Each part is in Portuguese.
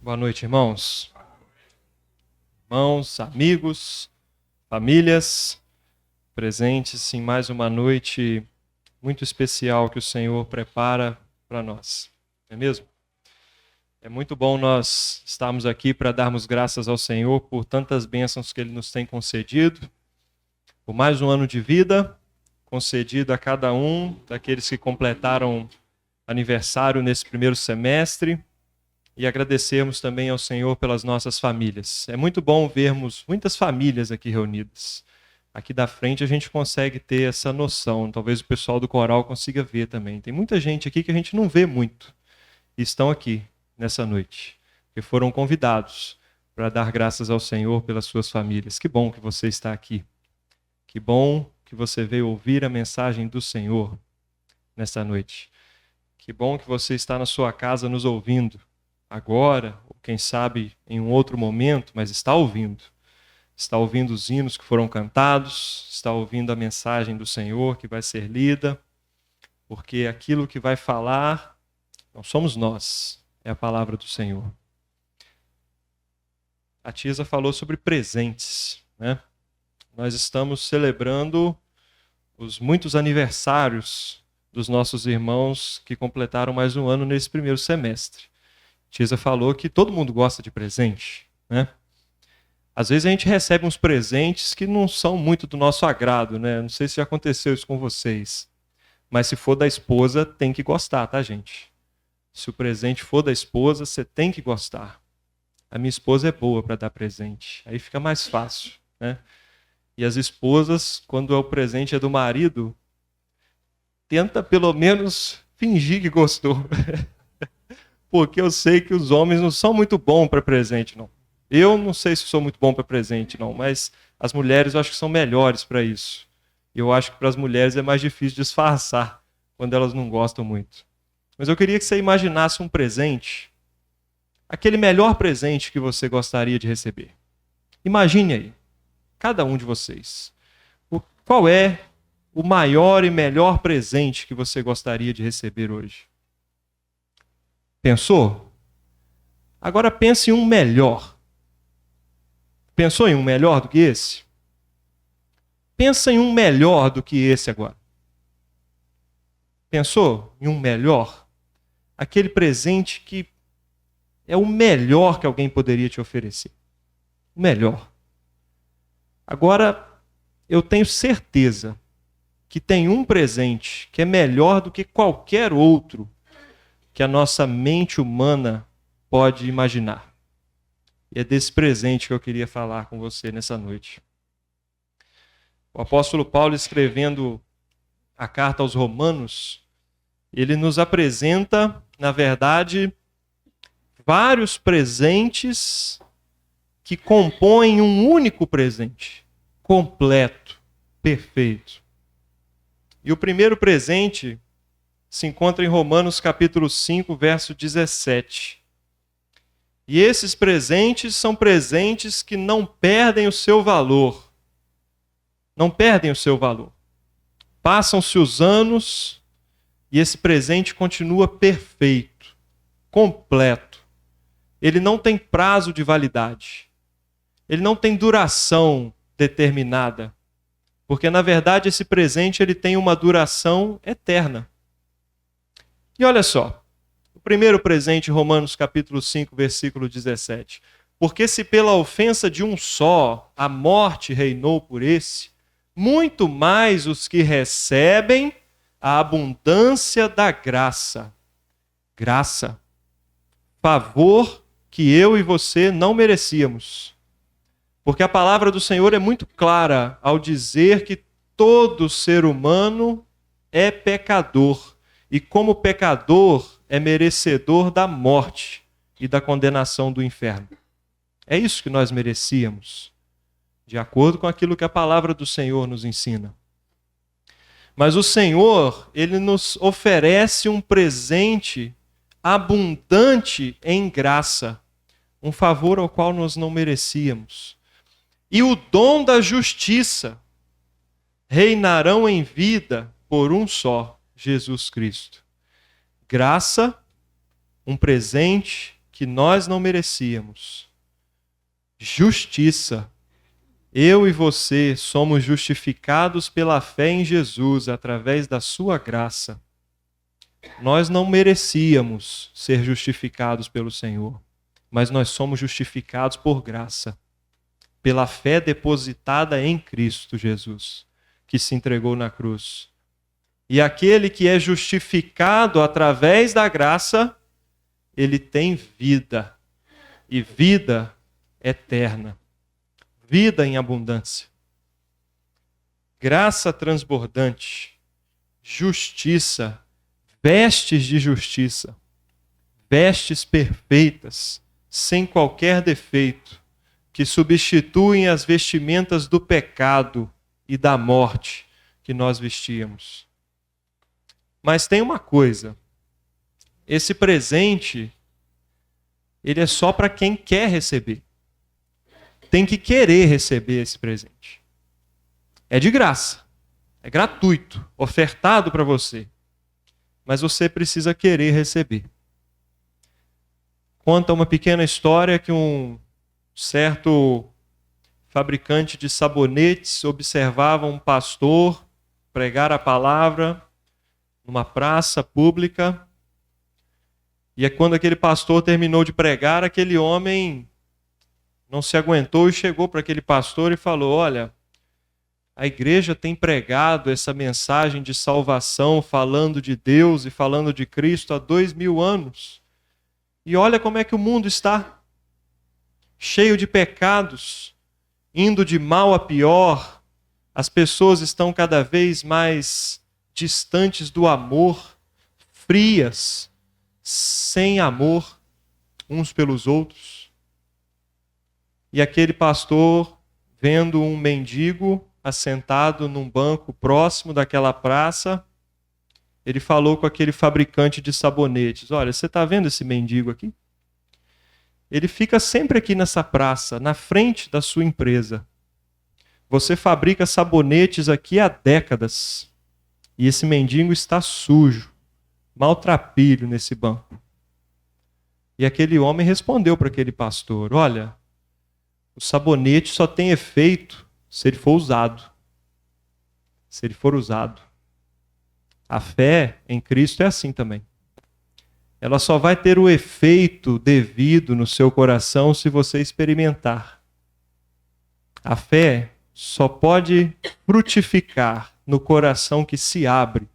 Boa noite, irmãos. Irmãos, amigos, famílias, presentes em mais uma noite muito especial que o Senhor prepara para nós. Não é mesmo? É muito bom nós estarmos aqui para darmos graças ao Senhor por tantas bênçãos que Ele nos tem concedido, por mais um ano de vida concedido a cada um daqueles que completaram aniversário nesse primeiro semestre. E agradecermos também ao Senhor pelas nossas famílias. É muito bom vermos muitas famílias aqui reunidas. Aqui da frente a gente consegue ter essa noção. Talvez o pessoal do coral consiga ver também. Tem muita gente aqui que a gente não vê muito. E estão aqui nessa noite. Que foram convidados para dar graças ao Senhor pelas suas famílias. Que bom que você está aqui. Que bom que você veio ouvir a mensagem do Senhor nessa noite. Que bom que você está na sua casa nos ouvindo. Agora, ou quem sabe em um outro momento, mas está ouvindo. Está ouvindo os hinos que foram cantados, está ouvindo a mensagem do Senhor que vai ser lida, porque aquilo que vai falar não somos nós, é a palavra do Senhor. A Tisa falou sobre presentes, né? Nós estamos celebrando os muitos aniversários dos nossos irmãos que completaram mais um ano nesse primeiro semestre. Tisa falou que todo mundo gosta de presente, né? Às vezes a gente recebe uns presentes que não são muito do nosso agrado, né? Não sei se já aconteceu isso com vocês. Mas se for da esposa, tem que gostar, tá, gente? Se o presente for da esposa, você tem que gostar. A minha esposa é boa para dar presente. Aí fica mais fácil, né? E as esposas, quando o presente é do marido, tenta pelo menos fingir que gostou. Porque eu sei que os homens não são muito bons para presente, não. Eu não sei se sou muito bom para presente, não, mas as mulheres eu acho que são melhores para isso. Eu acho que para as mulheres é mais difícil disfarçar quando elas não gostam muito. Mas eu queria que você imaginasse um presente, aquele melhor presente que você gostaria de receber. Imagine aí, cada um de vocês. Qual é o maior e melhor presente que você gostaria de receber hoje? Pensou? Agora pense em um melhor. Pensou em um melhor do que esse? Pensa em um melhor do que esse agora. Pensou em um melhor? Aquele presente que é o melhor que alguém poderia te oferecer. O melhor. Agora, eu tenho certeza que tem um presente que é melhor do que qualquer outro que a nossa mente humana pode imaginar. E é desse presente que eu queria falar com você nessa noite. O apóstolo Paulo, escrevendo a carta aos Romanos, ele nos apresenta, na verdade, vários presentes que compõem um único presente, completo, perfeito. E o primeiro presente se encontra em Romanos capítulo 5, verso 17. E esses presentes são presentes que não perdem o seu valor. Não perdem o seu valor. Passam-se os anos e esse presente continua perfeito, completo. Ele não tem prazo de validade. Ele não tem duração determinada. Porque, na verdade, esse presente ele tem uma duração eterna. E olha só, o primeiro presente, Romanos capítulo 5, versículo 17. Porque se pela ofensa de um só a morte reinou por esse, muito mais os que recebem a abundância da graça. Graça. Favor que eu e você não merecíamos. Porque a palavra do Senhor é muito clara ao dizer que todo ser humano é pecador. E como pecador, é merecedor da morte e da condenação do inferno. É isso que nós merecíamos, de acordo com aquilo que a palavra do Senhor nos ensina. Mas o Senhor, ele nos oferece um presente abundante em graça, um favor ao qual nós não merecíamos. E o dom da justiça reinarão em vida por um só, Jesus Cristo. Graça, um presente que nós não merecíamos. Justiça. Eu e você somos justificados pela fé em Jesus, através da sua graça. Nós não merecíamos ser justificados pelo Senhor, mas nós somos justificados por graça, pela fé depositada em Cristo Jesus, que se entregou na cruz. E aquele que é justificado através da graça, ele tem vida, e vida eterna, vida em abundância, graça transbordante, justiça, vestes de justiça, vestes perfeitas, sem qualquer defeito, que substituem as vestimentas do pecado e da morte que nós vestíamos. Mas tem uma coisa, esse presente, ele é só para quem quer receber. Tem que querer receber esse presente. É de graça, é gratuito, ofertado para você. Mas você precisa querer receber. Conta uma pequena história que um certo fabricante de sabonetes observava um pastor pregar a palavra numa praça pública. E é quando aquele pastor terminou de pregar, aquele homem não se aguentou e chegou para aquele pastor e falou: olha, a igreja tem pregado essa mensagem de salvação, falando de Deus e falando de Cristo há 2000 anos. E olha como é que o mundo está. Cheio de pecados, indo de mal a pior. As pessoas estão cada vez mais distantes do amor, frias, sem amor uns pelos outros. E aquele pastor, vendo um mendigo assentado num banco próximo daquela praça, ele falou com aquele fabricante de sabonetes: olha, você está vendo esse mendigo aqui? Ele fica sempre aqui nessa praça, na frente da sua empresa. Você fabrica sabonetes aqui há décadas. E esse mendigo está sujo, maltrapilho nesse banco. E aquele homem respondeu para aquele pastor: olha, o sabonete só tem efeito se ele for usado. Se ele for usado. A fé em Cristo é assim também. Ela só vai ter o efeito devido no seu coração se você experimentar. A fé só pode frutificar no coração que se abre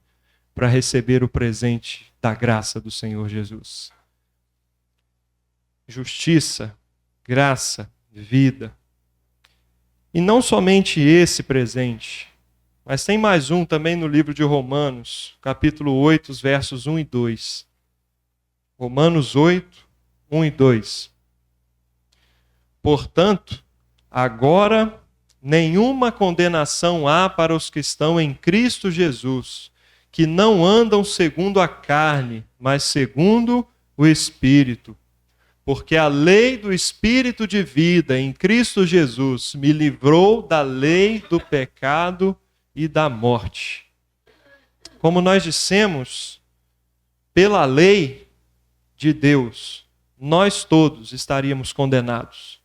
para receber o presente da graça do Senhor Jesus. Justiça, graça, vida. E não somente esse presente, mas tem mais um também no livro de Romanos, capítulo 8, os versos 1 e 2. Romanos 8, 1 e 2. Portanto, agora nenhuma condenação há para os que estão em Cristo Jesus, que não andam segundo a carne, mas segundo o Espírito. Porque a lei do Espírito de vida em Cristo Jesus me livrou da lei do pecado e da morte. Como nós dissemos, pela lei de Deus, nós todos estaríamos condenados.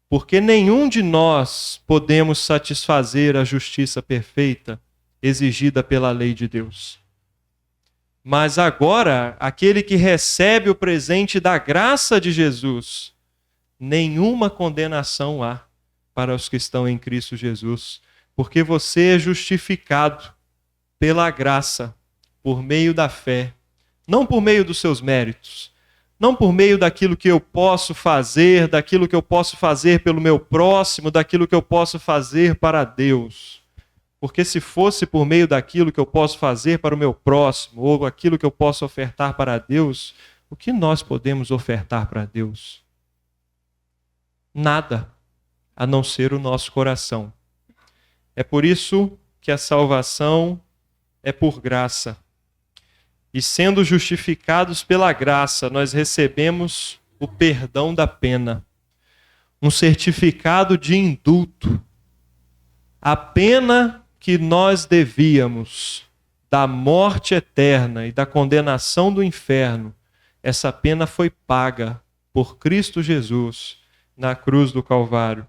Porque nenhum de nós podemos satisfazer a justiça perfeita exigida pela lei de Deus. Mas agora, aquele que recebe o presente da graça de Jesus, nenhuma condenação há para os que estão em Cristo Jesus, porque você é justificado pela graça, por meio da fé, não por meio dos seus méritos, não por meio daquilo que eu posso fazer, daquilo que eu posso fazer pelo meu próximo, daquilo que eu posso fazer para Deus. Porque se fosse por meio daquilo que eu posso fazer para o meu próximo, ou aquilo que eu posso ofertar para Deus, o que nós podemos ofertar para Deus? Nada, a não ser o nosso coração. É por isso que a salvação é por graça. E sendo justificados pela graça, nós recebemos o perdão da pena, um certificado de indulto. A pena que nós devíamos da morte eterna e da condenação do inferno, essa pena foi paga por Cristo Jesus na cruz do Calvário.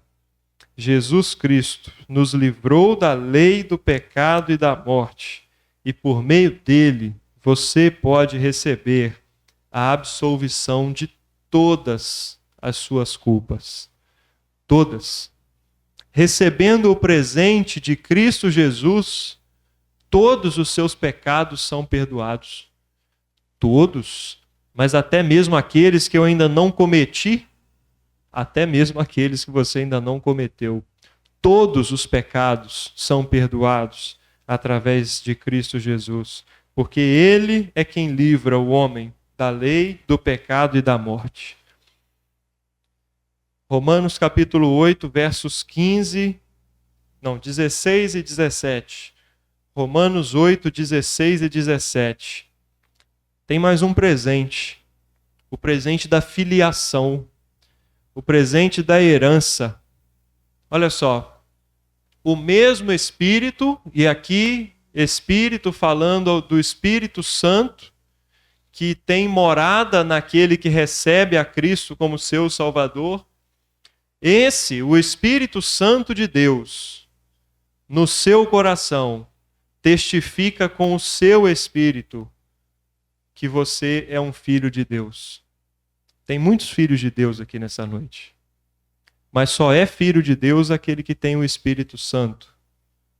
Jesus Cristo nos livrou da lei do pecado e da morte, e por meio dele você pode receber a absolvição de todas as suas culpas. Todas. Recebendo o presente de Cristo Jesus, todos os seus pecados são perdoados. Todos, mas até mesmo aqueles que eu ainda não cometi, até mesmo aqueles que você ainda não cometeu. Todos os pecados são perdoados através de Cristo Jesus, porque Ele é quem livra o homem da lei, do pecado e da morte. Romanos capítulo 8, versos 16 e 17. Romanos 8, 16 e 17. Tem mais um presente. O presente da filiação. O presente da herança. Olha só. O mesmo Espírito, e aqui Espírito falando do Espírito Santo, que tem morada naquele que recebe a Cristo como seu Salvador. Esse, o Espírito Santo de Deus, no seu coração, testifica com o seu espírito que você é um filho de Deus. Tem muitos filhos de Deus aqui nessa noite. Mas só é filho de Deus aquele que tem o Espírito Santo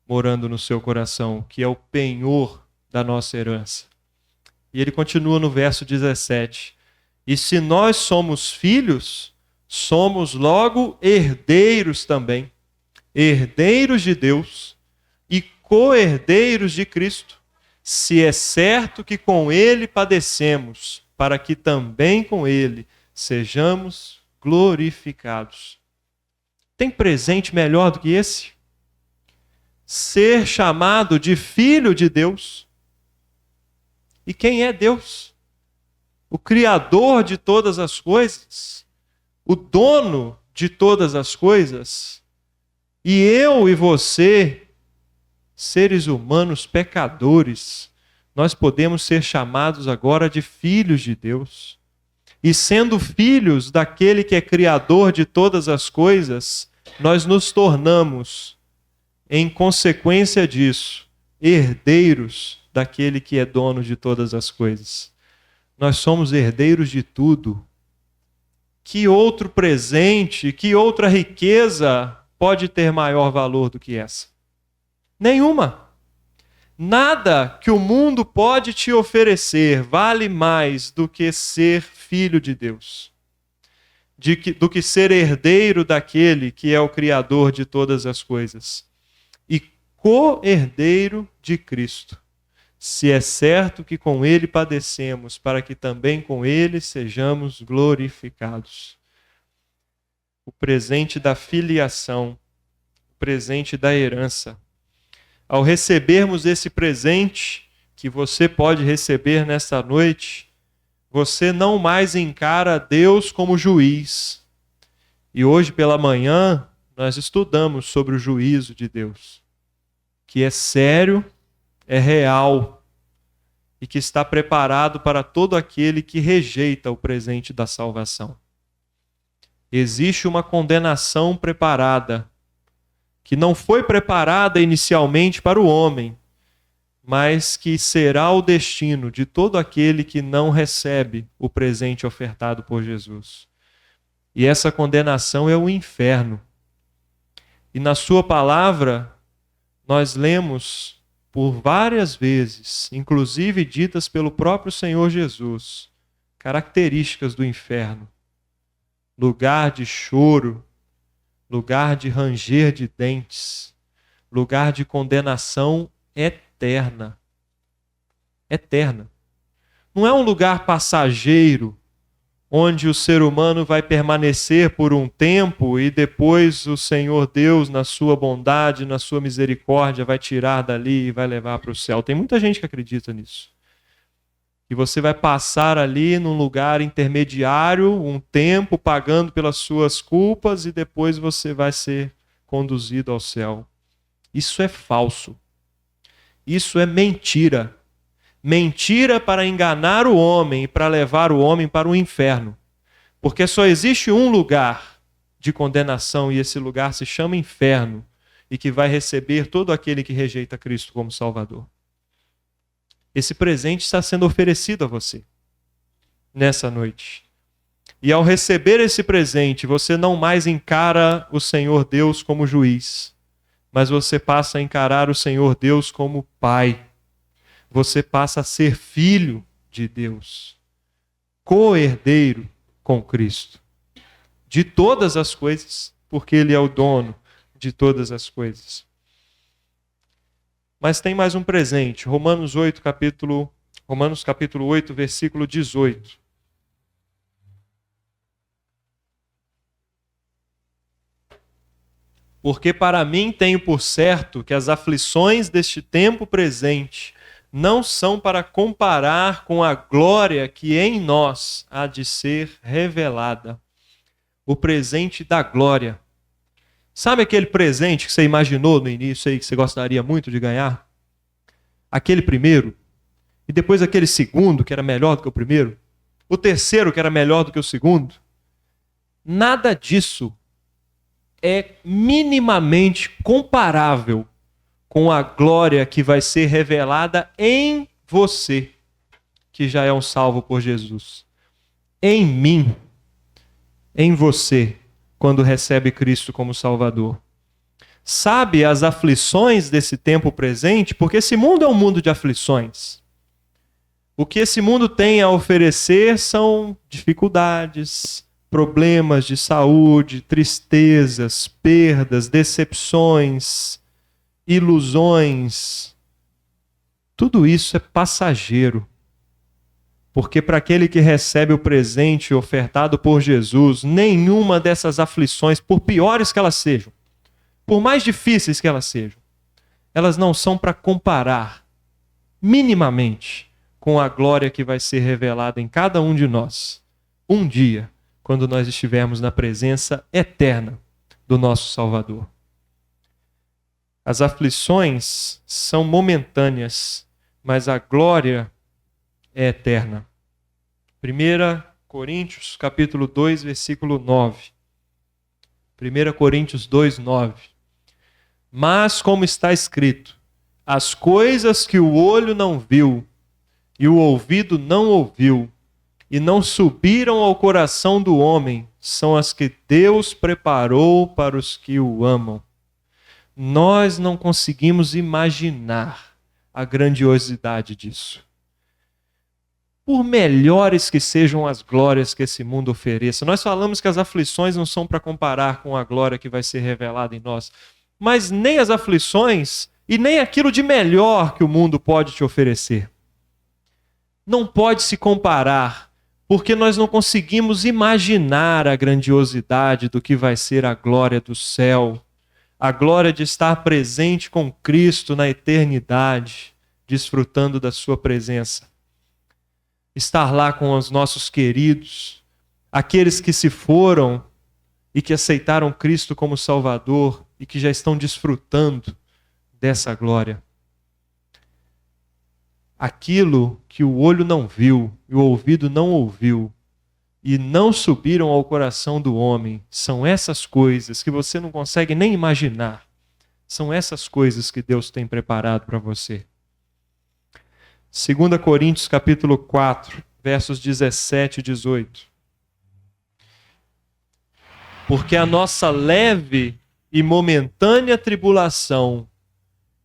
morando no seu coração, que é o penhor da nossa herança. E ele continua no verso 17. E se nós somos filhos, somos logo herdeiros também, herdeiros de Deus e co-herdeiros de Cristo, se é certo que com Ele padecemos, para que também com Ele sejamos glorificados. Tem presente melhor do que esse? Ser chamado de filho de Deus. E quem é Deus? O Criador de todas as coisas, o dono de todas as coisas, e eu e você, seres humanos pecadores, nós podemos ser chamados agora de filhos de Deus. E sendo filhos daquele que é criador de todas as coisas, nós nos tornamos, em consequência disso, herdeiros daquele que é dono de todas as coisas. Nós somos herdeiros de tudo. Que outro presente, que outra riqueza pode ter maior valor do que essa? Nenhuma. Nada que o mundo pode te oferecer vale mais do que ser filho de Deus, do que ser herdeiro daquele que é o Criador de todas as coisas e co-herdeiro de Cristo, se é certo que com Ele padecemos, para que também com Ele sejamos glorificados. O presente da filiação, o presente da herança. Ao recebermos esse presente que você pode receber nesta noite, você não mais encara Deus como juiz. E hoje pela manhã nós estudamos sobre o juízo de Deus, que é sério, é real e que está preparado para todo aquele que rejeita o presente da salvação. Existe uma condenação preparada, que não foi preparada inicialmente para o homem, mas que será o destino de todo aquele que não recebe o presente ofertado por Jesus. E essa condenação é o inferno. E na sua palavra, nós lemos por várias vezes, inclusive ditas pelo próprio Senhor Jesus, características do inferno. Lugar de choro, lugar de ranger de dentes, lugar de condenação eterna. Eterna. Não é um lugar passageiro, onde o ser humano vai permanecer por um tempo e depois o Senhor Deus, na sua bondade, na sua misericórdia, vai tirar dali e vai levar para o céu. Tem muita gente que acredita nisso. E você vai passar ali num lugar intermediário, um tempo, pagando pelas suas culpas, e depois você vai ser conduzido ao céu. Isso é falso. Isso é mentira. Mentira para enganar o homem e para levar o homem para o inferno. Porque só existe um lugar de condenação e esse lugar se chama inferno e que vai receber todo aquele que rejeita Cristo como Salvador. Esse presente está sendo oferecido a você nessa noite. E ao receber esse presente, você não mais encara o Senhor Deus como juiz, mas você passa a encarar o Senhor Deus como Pai. Você passa a ser filho de Deus, co-herdeiro com Cristo, de todas as coisas, porque Ele é o dono de todas as coisas. Mas tem mais um presente, Romanos capítulo 8, versículo 18. Porque para mim tenho por certo que as aflições deste tempo presente não são para comparar com a glória que em nós há de ser revelada. O presente da glória. Sabe aquele presente que você imaginou no início aí, que você gostaria muito de ganhar? Aquele primeiro, e depois aquele segundo, que era melhor do que o primeiro, o terceiro, que era melhor do que o segundo. Nada disso é minimamente comparável com a glória que vai ser revelada em você, que já é um salvo por Jesus. Em mim, em você, quando recebe Cristo como Salvador. Sabe as aflições desse tempo presente? Porque esse mundo é um mundo de aflições. O que esse mundo tem a oferecer são dificuldades, problemas de saúde, tristezas, perdas, decepções, ilusões. Tudo isso é passageiro. Porque para aquele que recebe o presente ofertado por Jesus, nenhuma dessas aflições, por piores que elas sejam, por mais difíceis que elas sejam, elas não são para comparar minimamente com a glória que vai ser revelada em cada um de nós, um dia, quando nós estivermos na presença eterna do nosso Salvador. As aflições são momentâneas, mas a glória é eterna. 1 Coríntios, capítulo 2, versículo 9. 1 Coríntios 2, 9. Mas, como está escrito, as coisas que o olho não viu e o ouvido não ouviu e não subiram ao coração do homem, são as que Deus preparou para os que o amam. Nós não conseguimos imaginar a grandiosidade disso. Por melhores que sejam as glórias que esse mundo ofereça, nós falamos que as aflições não são para comparar com a glória que vai ser revelada em nós, mas nem as aflições e nem aquilo de melhor que o mundo pode te oferecer. Não pode se comparar, porque nós não conseguimos imaginar a grandiosidade do que vai ser a glória do céu, a glória de estar presente com Cristo na eternidade, desfrutando da sua presença. Estar lá com os nossos queridos, aqueles que se foram e que aceitaram Cristo como Salvador e que já estão desfrutando dessa glória. Aquilo que o olho não viu e o ouvido não ouviu e não subiram ao coração do homem, são essas coisas que você não consegue nem imaginar. São essas coisas que Deus tem preparado para você. 2 Coríntios capítulo 4, versos 17 e 18. Porque a nossa leve e momentânea tribulação,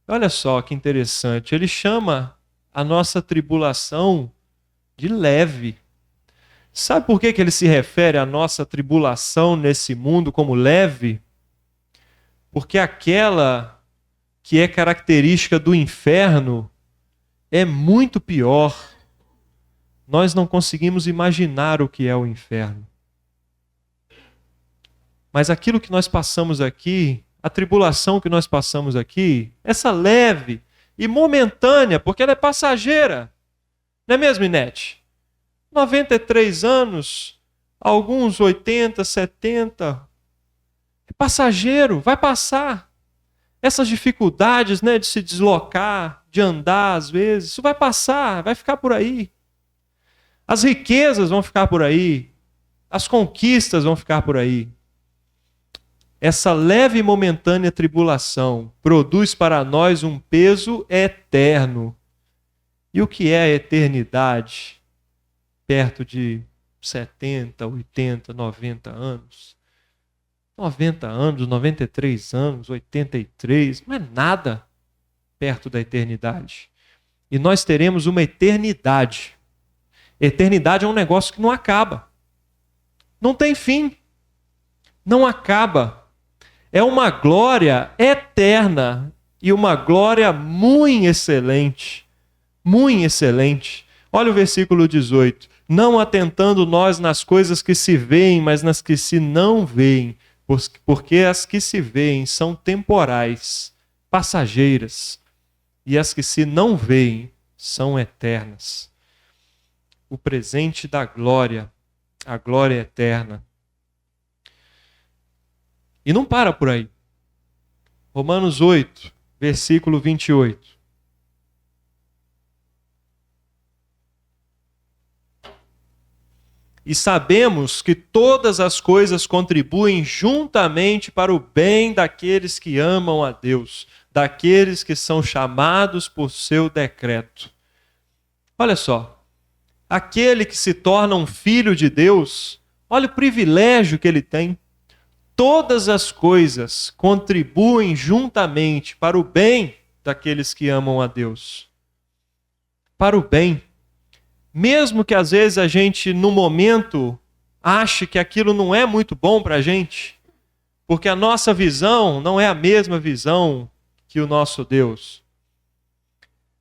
olha só que interessante, ele chama a nossa tribulação de leve. Sabe por que ele se refere à nossa tribulação nesse mundo como leve? Porque aquela que é característica do inferno é muito pior. Nós não conseguimos imaginar o que é o inferno. Mas aquilo que nós passamos aqui, a tribulação que nós passamos aqui, essa leve e momentânea, porque ela é passageira. Não é mesmo, Inete? 93 anos, alguns 80, 70. É passageiro, vai passar. Essas dificuldades, né, de se deslocar, de andar às vezes, isso vai passar, vai ficar por aí. As riquezas vão ficar por aí. As conquistas vão ficar por aí. Essa leve e momentânea tribulação produz para nós um peso eterno. E o que é a eternidade? Perto de 70, 80, 90 anos. 90 anos, 93 anos, 83, não é nada perto da eternidade. E nós teremos uma eternidade. Eternidade é um negócio que não acaba. Não tem fim. Não acaba. É uma glória eterna e uma glória muito excelente. Muito excelente. Olha o versículo 18. Não atentando nós nas coisas que se veem, mas nas que se não veem, porque as que se veem são temporais, passageiras, e as que se não veem são eternas. O presente da glória, a glória eterna. E não para por aí. Romanos 8, versículo 28. E sabemos que todas as coisas contribuem juntamente para o bem daqueles que amam a Deus, daqueles que são chamados por seu decreto. Olha só, aquele que se torna um filho de Deus, olha o privilégio que ele tem. Todas as coisas contribuem juntamente para o bem daqueles que amam a Deus. Para o bem. Mesmo que às vezes a gente, no momento, ache que aquilo não é muito bom para a gente, porque a nossa visão não é a mesma visão que o nosso Deus.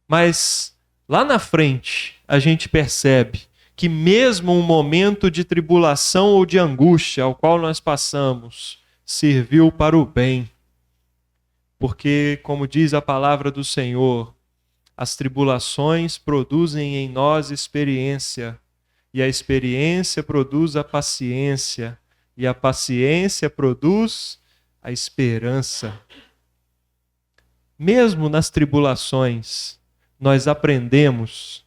Mas lá na frente, a gente percebe que mesmo um momento de tribulação ou de angústia ao qual nós passamos, serviu para o bem. Porque, como diz a palavra do Senhor, as tribulações produzem em nós experiência, e a experiência produz a paciência, e a paciência produz a esperança. Mesmo nas tribulações, nós aprendemos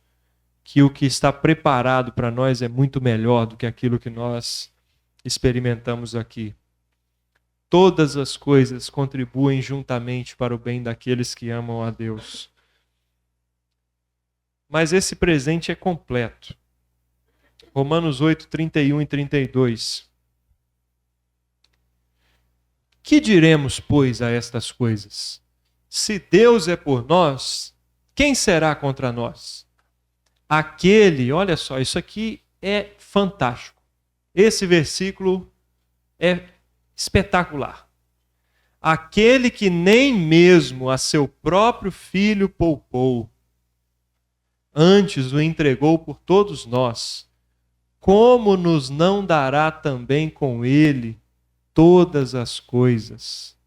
que o que está preparado para nós é muito melhor do que aquilo que nós experimentamos aqui. Todas as coisas contribuem juntamente para o bem daqueles que amam a Deus. Mas esse presente é completo. Romanos 8, 31 e 32. Que diremos, pois, a estas coisas? Se Deus é por nós, quem será contra nós? Aquele, olha só, isso aqui é fantástico. Esse versículo é espetacular. Aquele que nem mesmo a seu próprio filho poupou, antes o entregou por todos nós, como nos não dará também com ele todas as coisas?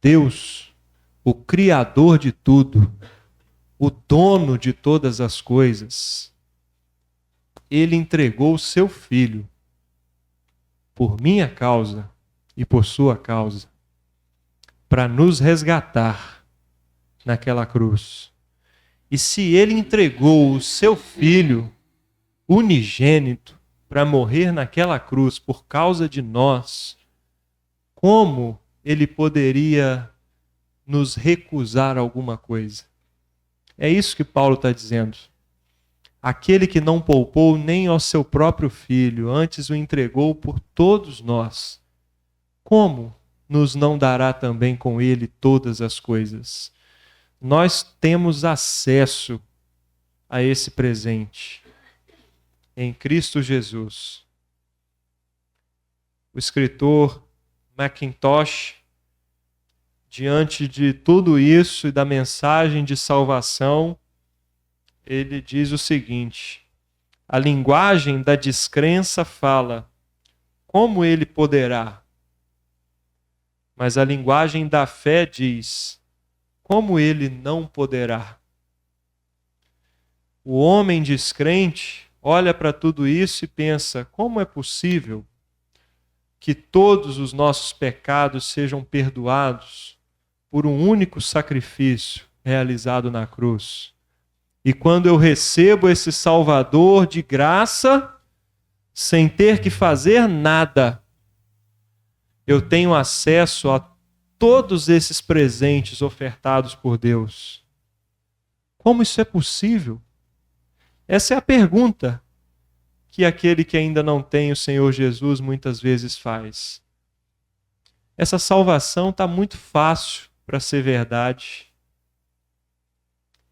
Deus, o Criador de tudo, o dono de todas as coisas, ele entregou o seu Filho por minha causa e por sua causa, para nos resgatar naquela cruz. E se ele entregou o seu Filho unigênito para morrer naquela cruz por causa de nós, como ele poderia nos recusar alguma coisa? É isso que Paulo está dizendo. Aquele que não poupou nem ao seu próprio Filho, antes o entregou por todos nós, como nos não dará também com ele todas as coisas? Nós temos acesso a esse presente em Cristo Jesus. O escritor Mackintosh, diante de tudo isso e da mensagem de salvação, ele diz o seguinte: a linguagem da descrença fala, como ele poderá? Mas a linguagem da fé diz, como ele não poderá? O homem descrente olha para tudo isso e pensa, como é possível que todos os nossos pecados sejam perdoados por um único sacrifício realizado na cruz? E quando eu recebo esse Salvador de graça, sem ter que fazer nada, eu tenho acesso a todos esses presentes ofertados por Deus. Como isso é possível? Essa é a pergunta que aquele que ainda não tem o Senhor Jesus muitas vezes faz. Essa salvação está muito fácil para ser verdade.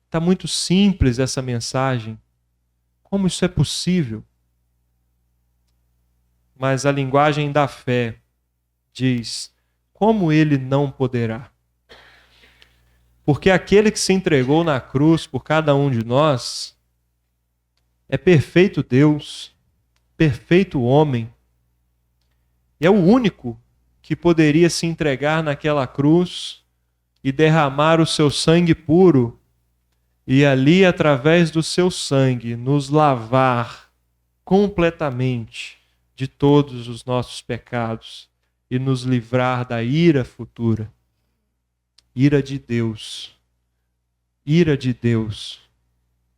Está muito simples essa mensagem. Como isso é possível? Mas a linguagem da fé diz: como ele não poderá? Porque aquele que se entregou na cruz por cada um de nós é perfeito Deus, perfeito homem. E é o único que poderia se entregar naquela cruz e derramar o seu sangue puro e ali, através do seu sangue, nos lavar completamente de todos os nossos pecados e nos livrar da ira futura. Ira de Deus,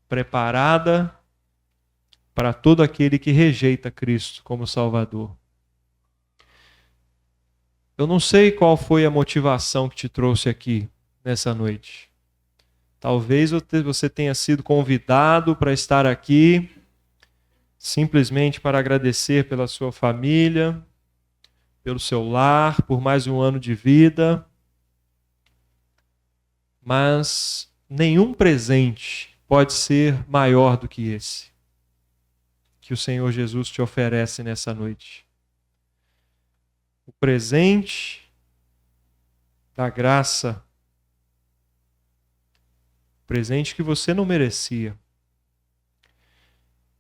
preparada para todo aquele que rejeita Cristo como Salvador. Eu não sei qual foi a motivação que te trouxe aqui nessa noite. Talvez você tenha sido convidado para estar aqui simplesmente para agradecer pela sua família, pelo seu lar, por mais um ano de vida. Mas nenhum presente pode ser maior do que esse que o Senhor Jesus te oferece nessa noite. O presente da graça, o presente que você não merecia,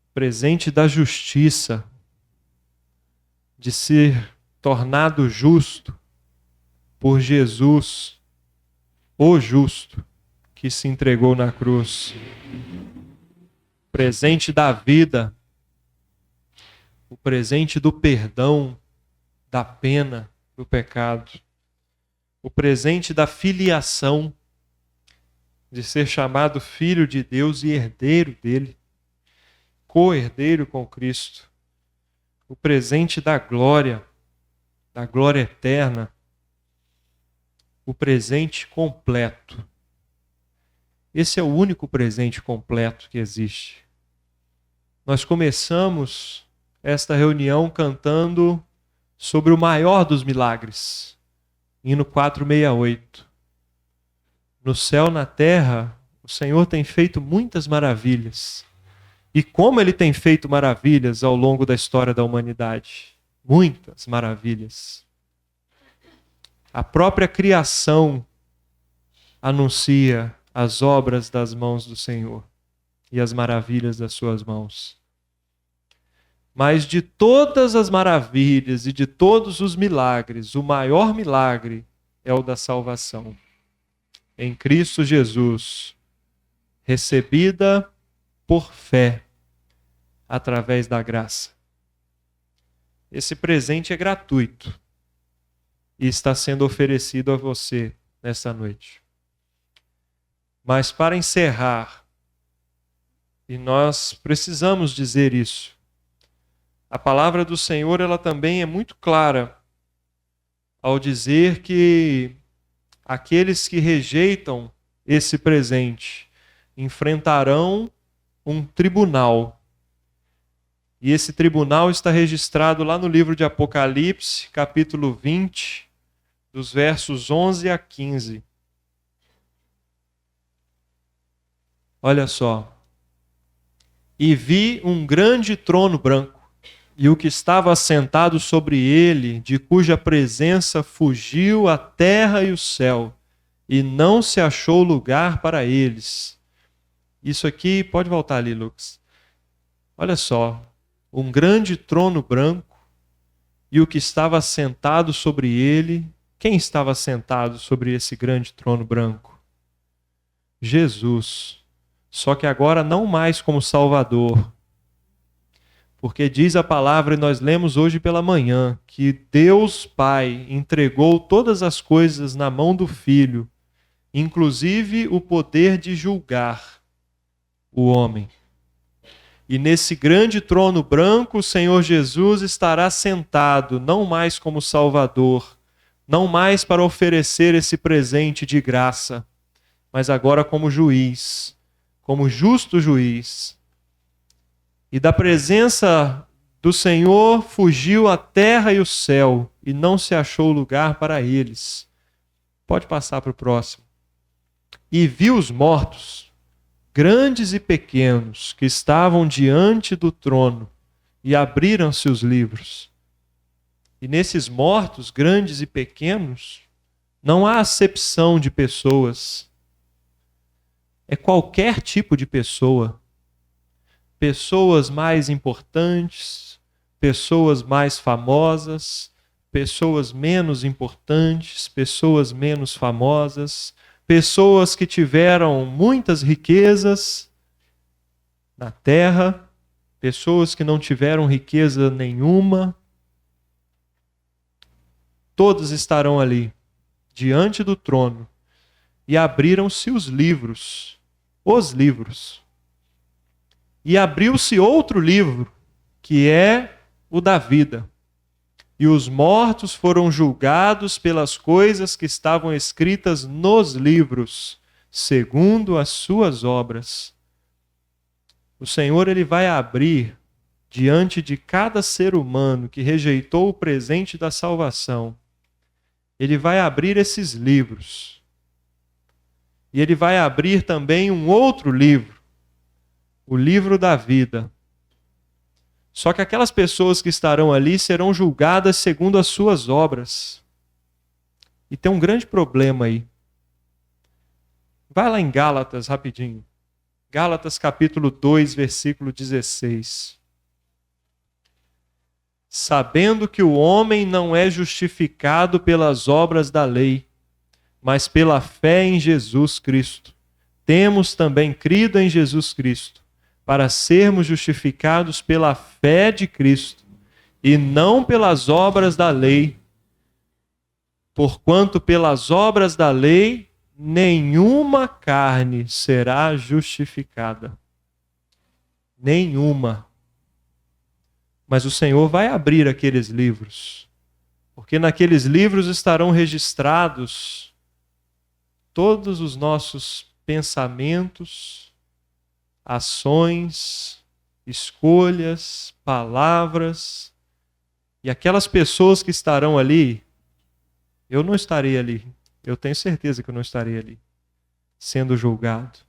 o presente da justiça, de ser tornado justo por Jesus, o justo que se entregou na cruz. O presente da vida, o presente do perdão, da pena do pecado. O presente da filiação, de ser chamado filho de Deus e herdeiro dele, co-herdeiro com Cristo. O presente da glória eterna. O presente completo. Esse é o único presente completo que existe. Nós começamos esta reunião cantando sobre o maior dos milagres, hino 468. No céu, na terra, o Senhor tem feito muitas maravilhas. E como Ele tem feito maravilhas ao longo da história da humanidade. Muitas maravilhas. A própria criação anuncia as obras das mãos do Senhor e as maravilhas das suas mãos. Mas de todas as maravilhas e de todos os milagres, o maior milagre é o da salvação. Em Cristo Jesus, recebida por fé, através da graça. Esse presente é gratuito e está sendo oferecido a você nesta noite. Mas para encerrar, e nós precisamos dizer isso, a palavra do Senhor ela também é muito clara ao dizer que aqueles que rejeitam esse presente enfrentarão um tribunal. E esse tribunal está registrado lá no livro de Apocalipse, capítulo 20, dos versos 11 a 15. Olha só. E vi um grande trono branco, e o que estava assentado sobre ele, de cuja presença fugiu a terra e o céu, e não se achou lugar para eles. Isso aqui, pode voltar ali, Lucas. Olha só, um grande trono branco, e o que estava assentado sobre ele. Quem estava sentado sobre esse grande trono branco? Jesus. Só que agora não mais como Salvador. Porque diz a palavra, e nós lemos hoje pela manhã, que Deus Pai entregou todas as coisas na mão do Filho, inclusive o poder de julgar o homem. E nesse grande trono branco, o Senhor Jesus estará sentado, não mais como Salvador, não mais para oferecer esse presente de graça, mas agora como juiz, como justo juiz. E da presença do Senhor fugiu a terra e o céu, e não se achou lugar para eles. Pode passar para o próximo. E viu os mortos, grandes e pequenos, que estavam diante do trono, e abriram-se os livros. E nesses mortos, grandes e pequenos, não há acepção de pessoas. É qualquer tipo de pessoa. Pessoas mais importantes, pessoas mais famosas, pessoas menos importantes, pessoas menos famosas, pessoas que tiveram muitas riquezas na terra, pessoas que não tiveram riqueza nenhuma. Todos estarão ali, diante do trono, e abriram-se os livros. E abriu-se outro livro, que é o da vida. E os mortos foram julgados pelas coisas que estavam escritas nos livros, segundo as suas obras. O Senhor, ele vai abrir diante de cada ser humano que rejeitou o presente da salvação. Ele vai abrir esses livros. E ele vai abrir também um outro livro, o livro da vida. Só que aquelas pessoas que estarão ali serão julgadas segundo as suas obras. E tem um grande problema aí. Vai lá em Gálatas rapidinho. Gálatas capítulo 2, versículo 16. Sabendo que o homem não é justificado pelas obras da lei, mas pela fé em Jesus Cristo. Temos também crido em Jesus Cristo, para sermos justificados pela fé de Cristo, e não pelas obras da lei, porquanto pelas obras da lei nenhuma carne será justificada. Nenhuma. Mas o Senhor vai abrir aqueles livros, porque naqueles livros estarão registrados todos os nossos pensamentos, ações, escolhas, palavras. E aquelas pessoas que estarão ali, eu não estarei ali. Eu tenho certeza que eu não estarei ali, sendo julgado.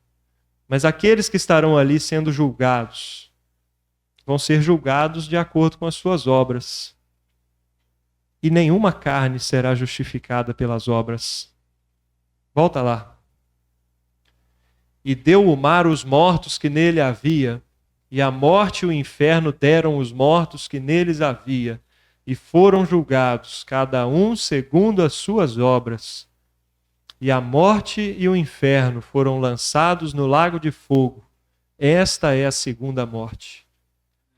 Mas aqueles que estarão ali sendo julgados, vão ser julgados de acordo com as suas obras. E nenhuma carne será justificada pelas obras. Volta lá. E deu o mar os mortos que nele havia, e a morte e o inferno deram os mortos que neles havia, e foram julgados, cada um segundo as suas obras. E a morte e o inferno foram lançados no lago de fogo. Esta é a segunda morte.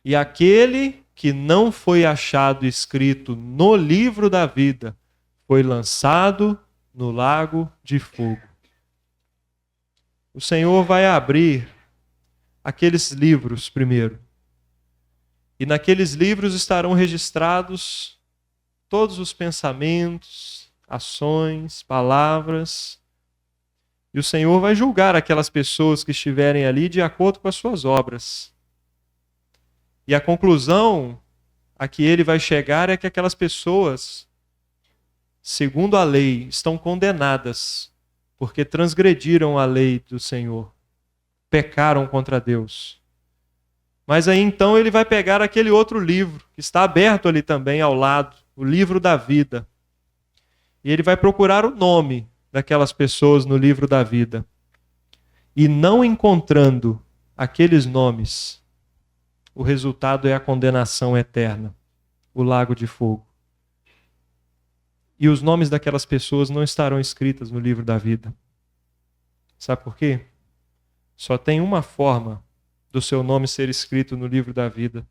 E aquele que não foi achado escrito no livro da vida foi lançado no lago de fogo. O Senhor vai abrir aqueles livros primeiro. E naqueles livros estarão registrados todos os pensamentos, ações, palavras. E o Senhor vai julgar aquelas pessoas que estiverem ali de acordo com as suas obras. E a conclusão a que ele vai chegar é que aquelas pessoas, segundo a lei, estão condenadas, porque transgrediram a lei do Senhor, pecaram contra Deus. Mas aí então ele vai pegar aquele outro livro, que está aberto ali também ao lado, o livro da vida. E ele vai procurar o nome daquelas pessoas no livro da vida. E não encontrando aqueles nomes, o resultado é a condenação eterna, o lago de fogo. E os nomes daquelas pessoas não estarão escritos no livro da vida. Sabe por quê? Só tem uma forma do seu nome ser escrito no livro da vida.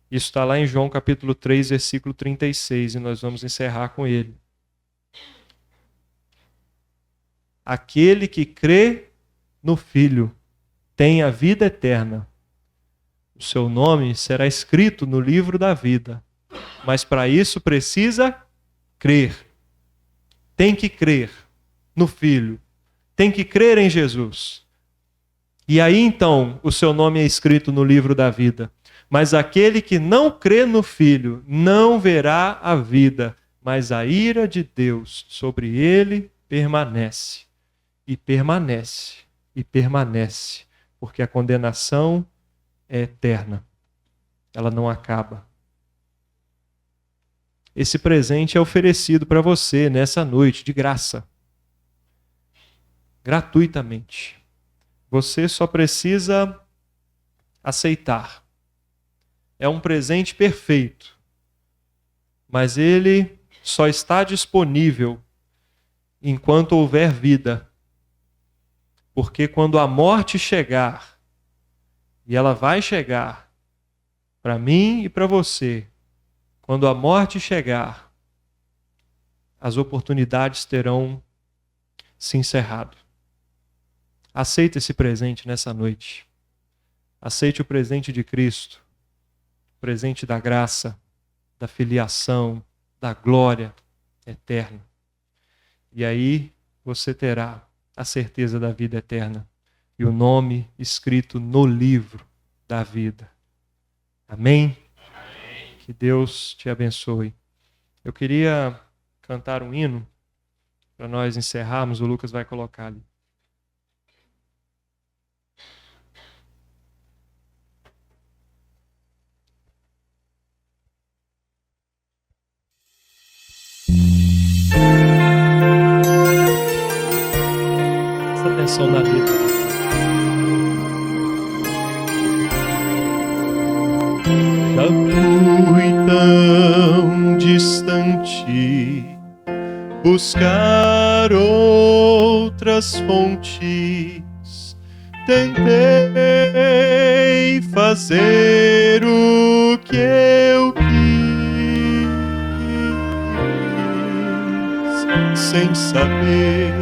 Isso está lá em João capítulo 3, versículo 36, e nós vamos encerrar com ele. Aquele que crê no Filho tem a vida eterna. O seu nome será escrito no livro da vida. Mas para isso precisa crer. Tem que crer no Filho. Tem que crer em Jesus. E aí então o seu nome é escrito no livro da vida. Mas aquele que não crê no Filho não verá a vida, mas a ira de Deus sobre ele permanece. E permanece. E permanece. Porque a condenação é eterna. Ela não acaba. Esse presente é oferecido para você nessa noite, de graça. Gratuitamente. Você só precisa aceitar. É um presente perfeito. Mas ele só está disponível enquanto houver vida. Porque quando a morte chegar, e ela vai chegar, para mim e para você, quando a morte chegar, as oportunidades terão se encerrado. Aceite esse presente nessa noite. Aceite o presente de Cristo, o presente da graça, da filiação, da glória eterna. E aí você terá a certeza da vida eterna e o nome escrito no livro da vida. Amém? Amém. Que Deus te abençoe. Eu queria cantar um hino para nós encerrarmos. O Lucas vai colocar ali. Presta atenção na letra. Já fui tão distante buscar outras fontes. Tentei fazer o que eu quis, sem saber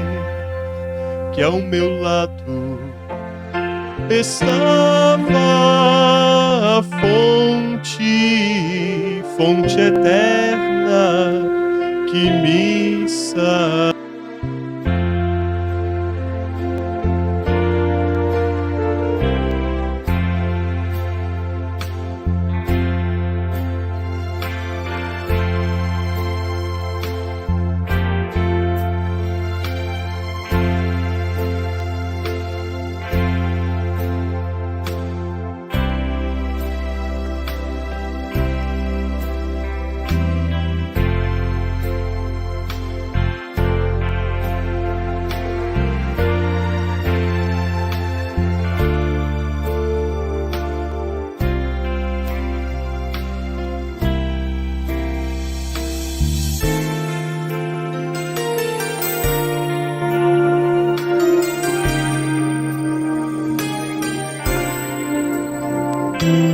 que ao meu lado estava a fonte eterna que me salva.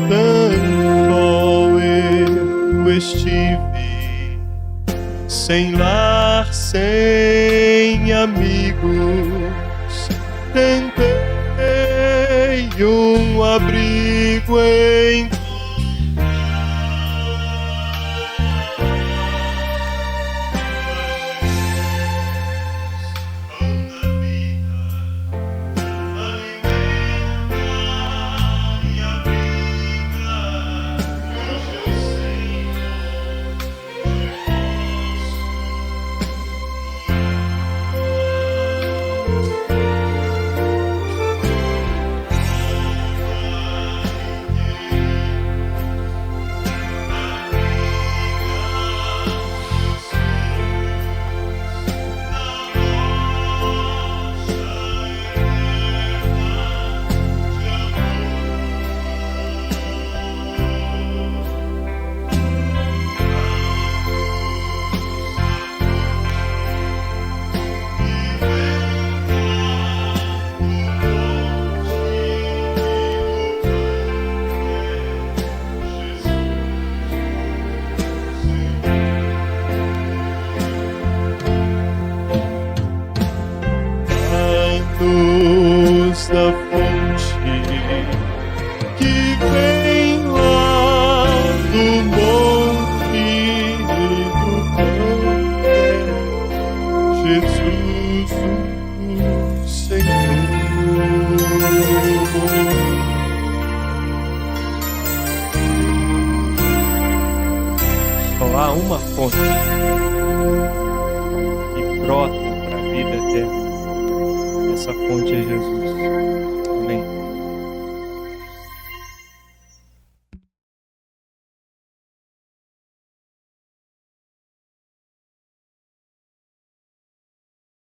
Tanto eu estive sem lar, sem amigos, tentei um abrigo em uma fonte que brota para a vida eterna. Essa fonte é Jesus. Amém.